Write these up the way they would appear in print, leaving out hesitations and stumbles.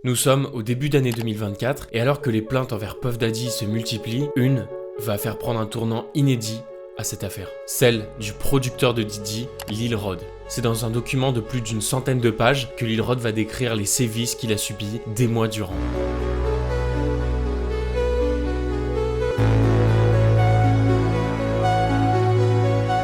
Nous sommes au début d'année 2024 et alors que les plaintes envers Puff Daddy se multiplient, une va faire prendre un tournant inédit à cette affaire. Celle du producteur de Diddy, Lil Rod. C'est dans un document de plus d'une centaine de pages que Lil Rod va décrire les sévices qu'il a subis des mois durant.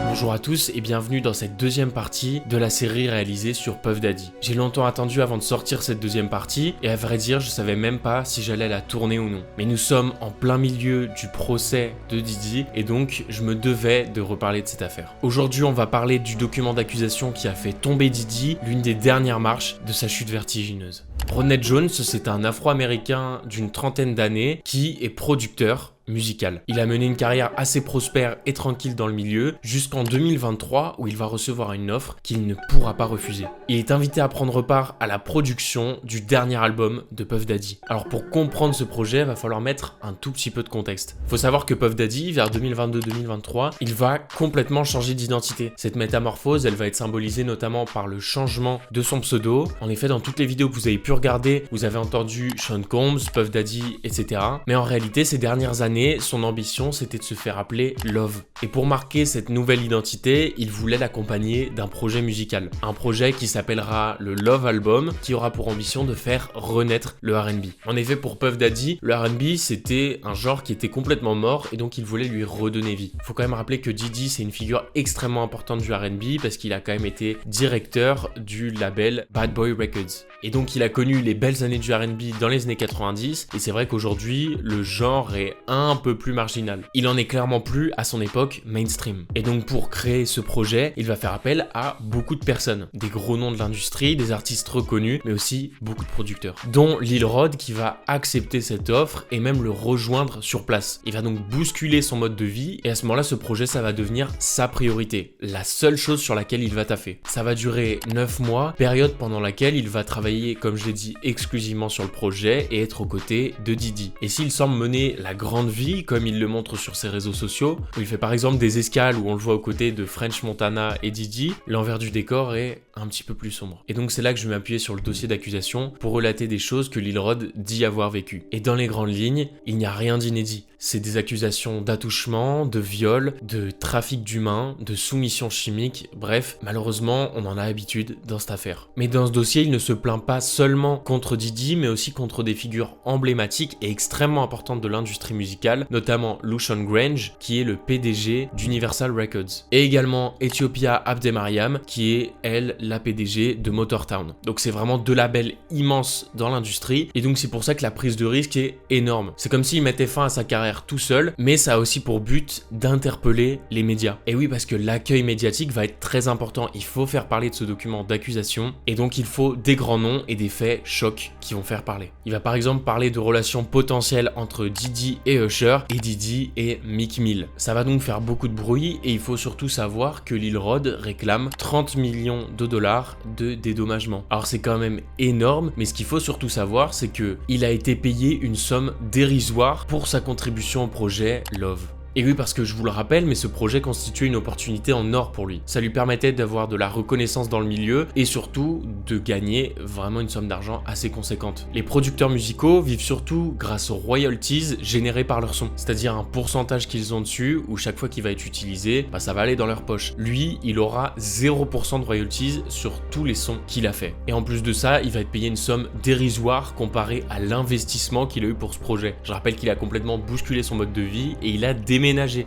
Bonjour à tous et bienvenue dans cette deuxième partie de la série réalisée sur Puff Daddy. J'ai longtemps attendu avant de sortir cette deuxième partie et à vrai dire je savais même pas si j'allais la tourner ou non. Mais nous sommes en plein milieu du procès de Diddy et donc je me devais de reparler de cette affaire. Aujourd'hui on va parler du document d'accusation qui a fait tomber Diddy, l'une des dernières marches de sa chute vertigineuse. Rodney Jones, c'est un Afro-Américain d'une trentaine d'années qui est producteur musical. Il a mené une carrière assez prospère et tranquille dans le milieu jusqu'en 2023 où il va recevoir une offre qu'il ne pourra pas refuser. Il est invité à prendre part à la production du dernier album de Puff Daddy. Alors pour comprendre ce projet, il va falloir mettre un tout petit peu de contexte. Faut savoir que Puff Daddy, vers 2022-2023, il va complètement changer d'identité. Cette métamorphose, elle va être symbolisée notamment par le changement de son pseudo. En effet, dans toutes les vidéos que vous avez pu regarder, vous avez entendu Sean Combs, Puff Daddy, etc. Mais en réalité, ces dernières années, son ambition c'était de se faire appeler Love. Et pour marquer cette nouvelle identité, il voulait l'accompagner d'un projet musical. Un projet qui s'appellera le Love Album, qui aura pour ambition de faire renaître le R&B. En effet, pour Puff Daddy, le R&B c'était un genre qui était complètement mort et donc il voulait lui redonner vie. Faut quand même rappeler que Diddy c'est une figure extrêmement importante du R&B parce qu'il a quand même été directeur du label Bad Boy Records. Et donc il a connu les belles années du R&B dans les années 90 et c'est vrai qu'aujourd'hui le genre est un peu plus marginal. Il en est clairement plus à son époque mainstream. Et donc pour créer ce projet, il va faire appel à beaucoup de personnes, des gros noms de l'industrie, des artistes reconnus, mais aussi beaucoup de producteurs, dont Lil Rod qui va accepter cette offre et même le rejoindre sur place. Il va donc bousculer son mode de vie et à ce moment-là, ce projet, ça va devenir sa priorité, la seule chose sur laquelle il va taffer. Ça va durer 9 mois, période pendant laquelle il va travailler, comme je l'ai dit, exclusivement sur le projet et être aux côtés de Diddy. Et s'il semble mener la grande vie, comme il le montre sur ses réseaux sociaux, où il fait par exemple des escales où on le voit aux côtés de French Montana et Diddy, l'envers du décor est un petit peu plus sombre. Et donc c'est là que je vais m'appuyer sur le dossier d'accusation pour relater des choses que Lil Rod dit avoir vécues. Et dans les grandes lignes, il n'y a rien d'inédit. C'est des accusations d'attouchement, de viol, de trafic d'humains, de soumission chimique, bref, malheureusement, on en a l'habitude dans cette affaire. Mais dans ce dossier, il ne se plaint pas seulement contre Diddy, mais aussi contre des figures emblématiques et extrêmement importantes de l'industrie musicale, notamment Lucian Grainge, qui est le PDG d'Universal Records, et également Ethiopia Abdemariam, qui est, elle, la PDG de Motortown. Donc c'est vraiment deux labels immenses dans l'industrie, et donc c'est pour ça que la prise de risque est énorme. C'est comme s'il mettait fin à sa carrière tout seul, mais ça a aussi pour but d'interpeller les médias. Et oui, parce que l'accueil médiatique va être très important, il faut faire parler de ce document d'accusation, et donc il faut des grands noms et des faits chocs qui vont faire parler. Il va par exemple parler de relations potentielles entre Diddy et Usher, et Diddy et Meek Mill. Ça va donc faire beaucoup de bruit, et il faut surtout savoir que Lil Rod réclame 30 millions de dollars de dédommagement. Alors c'est quand même énorme, mais ce qu'il faut surtout savoir, c'est que il a été payé une somme dérisoire pour sa contribution au projet Love. Et oui, parce que je vous le rappelle, mais ce projet constituait une opportunité en or pour lui. Ça lui permettait d'avoir de la reconnaissance dans le milieu et surtout de gagner vraiment une somme d'argent assez conséquente. Les producteurs musicaux vivent surtout grâce aux royalties générées par leur son, c'est-à-dire un pourcentage qu'ils ont dessus où chaque fois qu'il va être utilisé, ça va aller dans leur poche. Lui, il aura 0% de royalties sur tous les sons qu'il a fait. Et en plus de ça, il va être payé une somme dérisoire comparée à l'investissement qu'il a eu pour ce projet. Je rappelle qu'il a complètement bousculé son mode de vie et il a déménagé.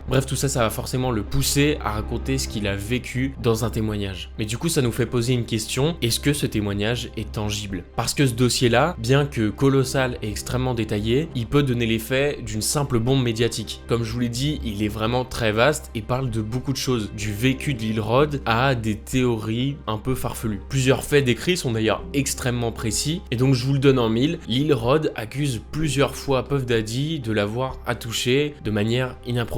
Bref, tout ça, ça va forcément le pousser à raconter ce qu'il a vécu dans un témoignage. Mais du coup, ça nous fait poser une question, est-ce que ce témoignage est tangible? Parce que ce dossier-là, bien que colossal et extrêmement détaillé, il peut donner l'effet d'une simple bombe médiatique. Comme je vous l'ai dit, il est vraiment très vaste et parle de beaucoup de choses, du vécu de Lil Rod à des théories un peu farfelues. Plusieurs faits décrits sont d'ailleurs extrêmement précis, et donc je vous le donne en mille, Lil Rod accuse plusieurs fois Puff Daddy de l'avoir attouché de manière inappropriée,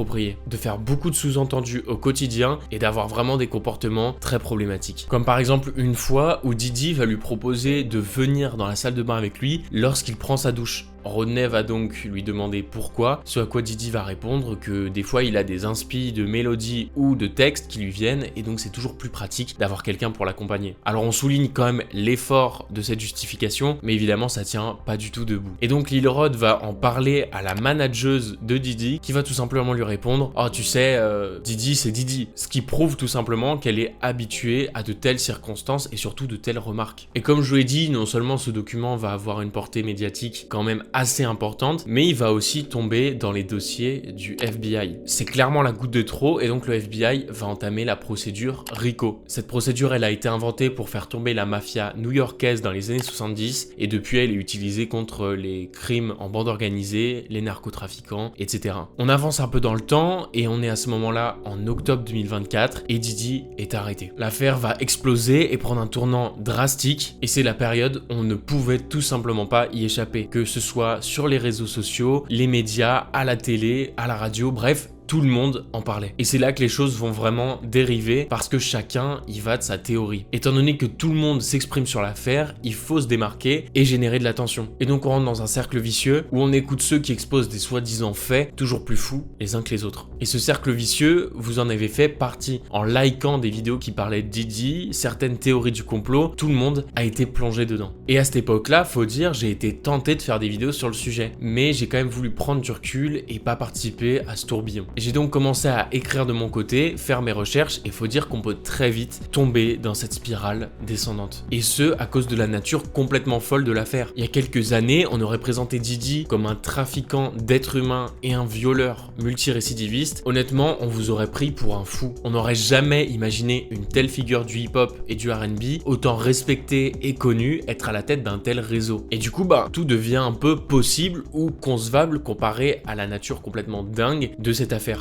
de faire beaucoup de sous-entendus au quotidien et d'avoir vraiment des comportements très problématiques. Comme par exemple une fois où Diddy va lui proposer de venir dans la salle de bain avec lui lorsqu'il prend sa douche. Rodney va donc lui demander pourquoi, ce à quoi Didi va répondre que des fois il a des inspi de mélodies ou de textes qui lui viennent et donc c'est toujours plus pratique d'avoir quelqu'un pour l'accompagner. Alors on souligne quand même l'effort de cette justification, mais évidemment ça tient pas du tout debout. Et donc Lil Rod va en parler à la manageuse de Didi qui va tout simplement lui répondre: oh tu sais, Didi c'est Didi, ce qui prouve tout simplement qu'elle est habituée à de telles circonstances et surtout de telles remarques. Et comme je vous l'ai dit, non seulement ce document va avoir une portée médiatique quand même assez importante, mais il va aussi tomber dans les dossiers du FBI. C'est clairement la goutte de trop et donc le FBI va entamer la procédure RICO. Cette procédure, elle a été inventée pour faire tomber la mafia new-yorkaise dans les années 70 et depuis elle est utilisée contre les crimes en bande organisée, les narcotrafiquants, etc. On avance un peu dans le temps et on est à ce moment-là en octobre 2024 et Didi est arrêté. L'affaire va exploser et prendre un tournant drastique et c'est la période où on ne pouvait tout simplement pas y échapper, que ce soit sur les réseaux sociaux, les médias, à la télé, à la radio, bref, tout le monde en parlait. Et c'est là que les choses vont vraiment dériver parce que chacun y va de sa théorie. Étant donné que tout le monde s'exprime sur l'affaire, il faut se démarquer et générer de l'attention. Et donc on rentre dans un cercle vicieux où on écoute ceux qui exposent des soi-disant faits toujours plus fous les uns que les autres. Et ce cercle vicieux, vous en avez fait partie. En likant des vidéos qui parlaient de Didi, certaines théories du complot, tout le monde a été plongé dedans. Et à cette époque-là, faut dire, j'ai été tenté de faire des vidéos sur le sujet. Mais j'ai quand même voulu prendre du recul et pas participer à ce tourbillon. J'ai donc commencé à écrire de mon côté, faire mes recherches et faut dire qu'on peut très vite tomber dans cette spirale descendante. Et ce, à cause de la nature complètement folle de l'affaire. Il y a quelques années, on aurait présenté Didi comme un trafiquant d'êtres humains et un violeur multirécidiviste. Honnêtement, on vous aurait pris pour un fou. On n'aurait jamais imaginé une telle figure du hip-hop et du R&B, autant respectée et connue, être à la tête d'un tel réseau. Et du coup, tout devient un peu possible ou concevable comparé à la nature complètement dingue de cette affaire.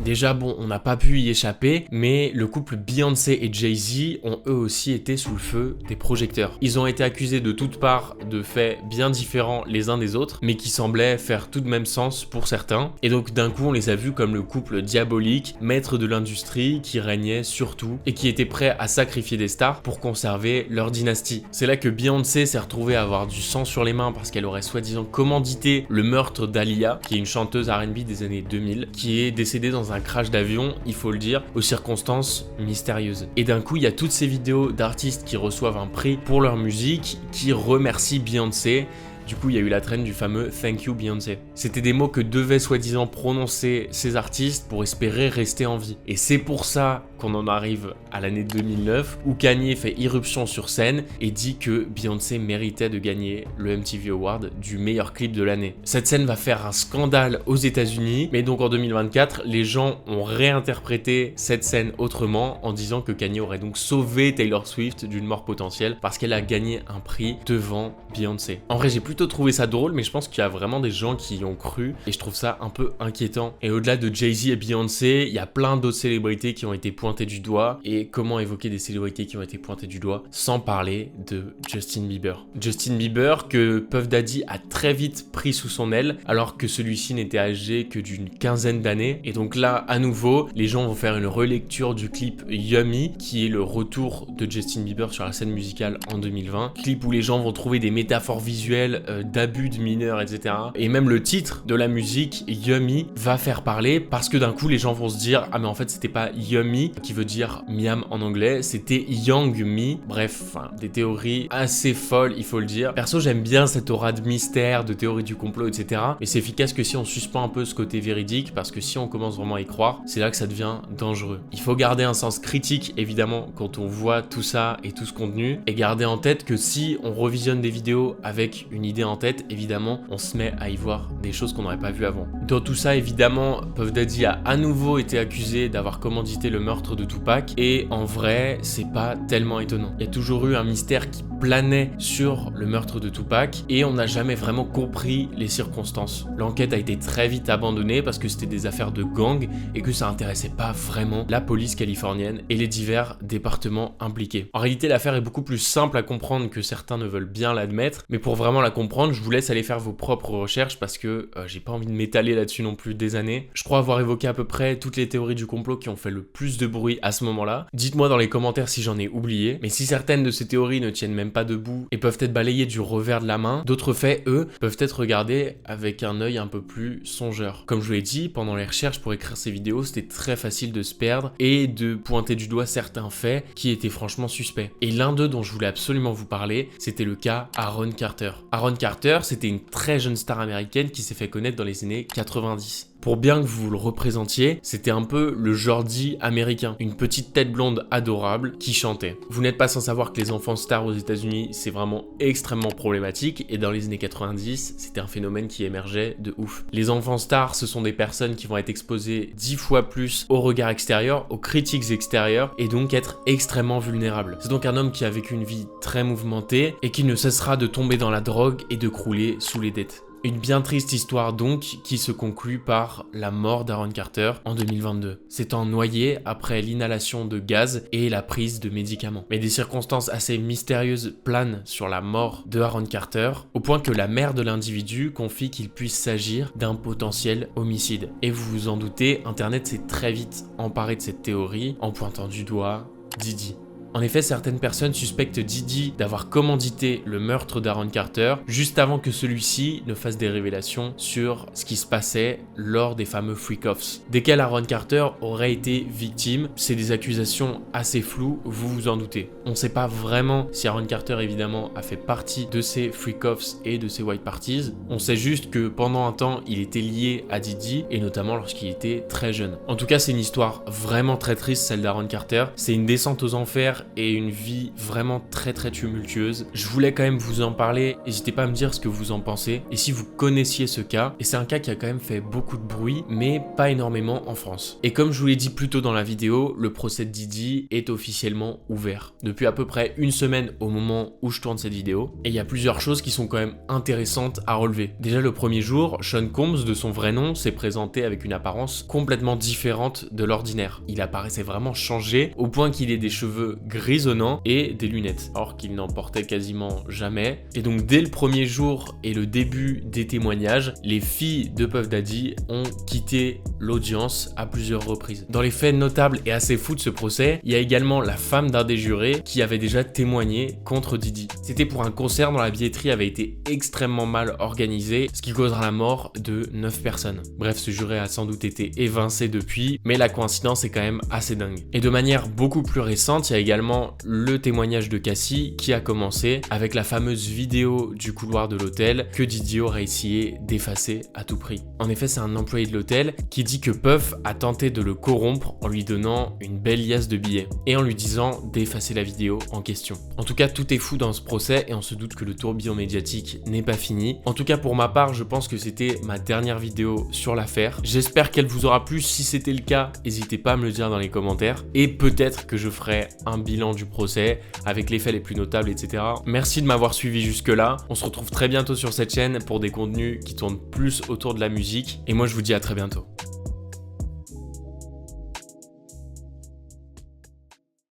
Déjà on n'a pas pu y échapper, mais le couple Beyoncé et Jay-Z ont eux aussi été sous le feu des projecteurs. Ils ont été accusés de toutes parts de faits bien différents les uns des autres, mais qui semblaient faire tout de même sens pour certains. Et donc d'un coup on les a vus comme le couple diabolique, maître de l'industrie, qui régnait sur tout et qui était prêt à sacrifier des stars pour conserver leur dynastie. C'est là que Beyoncé s'est retrouvée à avoir du sang sur les mains parce qu'elle aurait soi-disant commandité le meurtre d'Aaliyah, qui est une chanteuse R&B des années 2000, qui est décédée dans un crash d'avion, il faut le dire, aux circonstances mystérieuses. Et d'un coup, il y a toutes ces vidéos d'artistes qui reçoivent un prix pour leur musique, qui remercient Beyoncé. Du coup, il y a eu la traîne du fameux Thank you Beyoncé. C'était des mots que devaient soi-disant prononcer ces artistes pour espérer rester en vie. Et c'est pour ça qu'on en arrive à l'année 2009 où Kanye fait irruption sur scène et dit que Beyoncé méritait de gagner le MTV Award du meilleur clip de l'année. Cette scène va faire un scandale aux États-Unis, mais donc en 2024, les gens ont réinterprété cette scène autrement en disant que Kanye aurait donc sauvé Taylor Swift d'une mort potentielle parce qu'elle a gagné un prix devant Beyoncé. En vrai, j'ai plutôt trouvé ça drôle, mais je pense qu'il y a vraiment des gens qui y ont cru et je trouve ça un peu inquiétant. Et au-delà de Jay-Z et Beyoncé, il y a plein d'autres célébrités qui ont été pointées du doigt. Et comment évoquer des célébrités qui ont été pointées du doigt sans parler de Justin Bieber. Justin Bieber que Puff Daddy a très vite pris sous son aile alors que celui-ci n'était âgé que d'une quinzaine d'années. Et donc là, à nouveau, les gens vont faire une relecture du clip Yummy qui est le retour de Justin Bieber sur la scène musicale en 2020. Clip où les gens vont trouver des métaphores visuelles d'abus de mineurs, etc. Et même le titre de la musique, Yummy, va faire parler parce que d'un coup, les gens vont se dire « Ah mais en fait, c'était pas Yummy, qui veut dire miam en anglais, c'était Young Me ». Bref, des théories assez folles, il faut le dire. Perso, j'aime bien cette aura de mystère, de théorie du complot, etc. Mais c'est efficace que si on suspend un peu ce côté véridique, parce que si on commence vraiment à y croire, c'est là que ça devient dangereux. Il faut garder un sens critique, évidemment, quand on voit tout ça et tout ce contenu, et garder en tête que si on revisionne des vidéos avec une idée en tête, évidemment, on se met à y voir des choses qu'on n'aurait pas vues avant. Dans tout ça, évidemment, Puff Daddy a à nouveau été accusé d'avoir commandité le meurtre de Tupac, et en vrai, c'est pas tellement étonnant. Il y a toujours eu un mystère qui planait sur le meurtre de Tupac, et on n'a jamais vraiment compris les circonstances. L'enquête a été très vite abandonnée parce que c'était des affaires de gang, et que ça intéressait pas vraiment la police californienne et les divers départements impliqués. En réalité, l'affaire est beaucoup plus simple à comprendre que certains ne veulent bien l'admettre, mais pour vraiment la comprendre, je vous laisse aller faire vos propres recherches parce que j'ai pas envie de m'étaler là-dessus non plus des années. Je crois avoir évoqué à peu près toutes les théories du complot qui ont fait le plus de bruit à ce moment-là. Dites-moi dans les commentaires si j'en ai oublié, mais si certaines de ces théories ne tiennent même pas debout et peuvent être balayées du revers de la main, d'autres faits, eux, peuvent être regardés avec un œil un peu plus songeur. Comme je vous l'ai dit, pendant les recherches pour écrire ces vidéos, c'était très facile de se perdre et de pointer du doigt certains faits qui étaient franchement suspects. Et l'un d'eux dont je voulais absolument vous parler, c'était le cas Aaron Carter. Aaron Carter, c'était une très jeune star américaine qui s'est fait connaître dans les années 90. Pour bien que vous le représentiez, c'était un peu le Jordi américain, une petite tête blonde adorable qui chantait. Vous n'êtes pas sans savoir que les enfants stars aux États-Unis, c'est vraiment extrêmement problématique et dans les années 90, c'était un phénomène qui émergeait de ouf. Les enfants stars, ce sont des personnes qui vont être exposées 10 fois plus au regard extérieur, aux critiques extérieures et donc être extrêmement vulnérables. C'est donc un homme qui a vécu une vie très mouvementée et qui ne cessera de tomber dans la drogue et de crouler sous les dettes. Une bien triste histoire donc qui se conclut par la mort d'Aaron Carter en 2022, s'étant noyé après l'inhalation de gaz et la prise de médicaments. Mais des circonstances assez mystérieuses planent sur la mort de Aaron Carter, au point que la mère de l'individu confie qu'il puisse s'agir d'un potentiel homicide. Et vous vous en doutez, Internet s'est très vite emparé de cette théorie en pointant du doigt Diddy. En effet, certaines personnes suspectent Diddy d'avoir commandité le meurtre d'Aaron Carter juste avant que celui-ci ne fasse des révélations sur ce qui se passait lors des fameux freak-offs, desquels Aaron Carter aurait été victime. C'est des accusations assez floues, vous vous en doutez. On ne sait pas vraiment si Aaron Carter, évidemment, a fait partie de ces freak-offs et de ces white parties. On sait juste que pendant un temps, il était lié à Diddy, et notamment lorsqu'il était très jeune. En tout cas, c'est une histoire vraiment très triste, celle d'Aaron Carter. C'est une descente aux enfers et une vie vraiment très tumultueuse. Je voulais quand même vous en parler, n'hésitez pas à me dire ce que vous en pensez et si vous connaissiez ce cas. Et c'est un cas qui a quand même fait beaucoup de bruit, mais pas énormément en France. Et comme je vous l'ai dit plus tôt dans la vidéo, le procès de Diddy est officiellement ouvert depuis à peu près une semaine au moment où je tourne cette vidéo. Et il y a plusieurs choses qui sont quand même intéressantes à relever. Déjà le premier jour, Sean Combs, de son vrai nom, s'est présenté avec une apparence complètement différente de l'ordinaire. Il apparaissait vraiment changé au point qu'il ait des cheveux grisonnants et des lunettes, or qu'il n'en portait quasiment jamais. Et donc dès le premier jour et le début des témoignages, les filles de Puff Daddy ont quitté l'audience à plusieurs reprises. Dans les faits notables et assez fous de ce procès, il y a également la femme d'un des jurés qui avait déjà témoigné contre Diddy. C'était pour un concert dont la billetterie avait été extrêmement mal organisée, ce qui causera la mort de 9 personnes. Bref, ce juré a sans doute été évincé depuis, mais la coïncidence est quand même assez dingue. Et de manière beaucoup plus récente, il y a également le témoignage de Cassie qui a commencé avec la fameuse vidéo du couloir de l'hôtel que Diddy aurait essayé d'effacer à tout prix. En effet, c'est un employé de l'hôtel qui dit que Puff a tenté de le corrompre en lui donnant une belle liasse de billets et en lui disant d'effacer la vidéo en question. En tout cas, tout est fou dans ce procès et on se doute que le tourbillon médiatique n'est pas fini. En tout cas, pour ma part, je pense que c'était ma dernière vidéo sur l'affaire. J'espère qu'elle vous aura plu. Si c'était le cas, n'hésitez pas à me le dire dans les commentaires et peut-être que je ferai un bilan du procès avec les faits les plus notables, etc. Merci de m'avoir suivi jusque là. On se retrouve très bientôt sur cette chaîne pour des contenus qui tournent plus autour de la musique et moi je vous dis à très bientôt.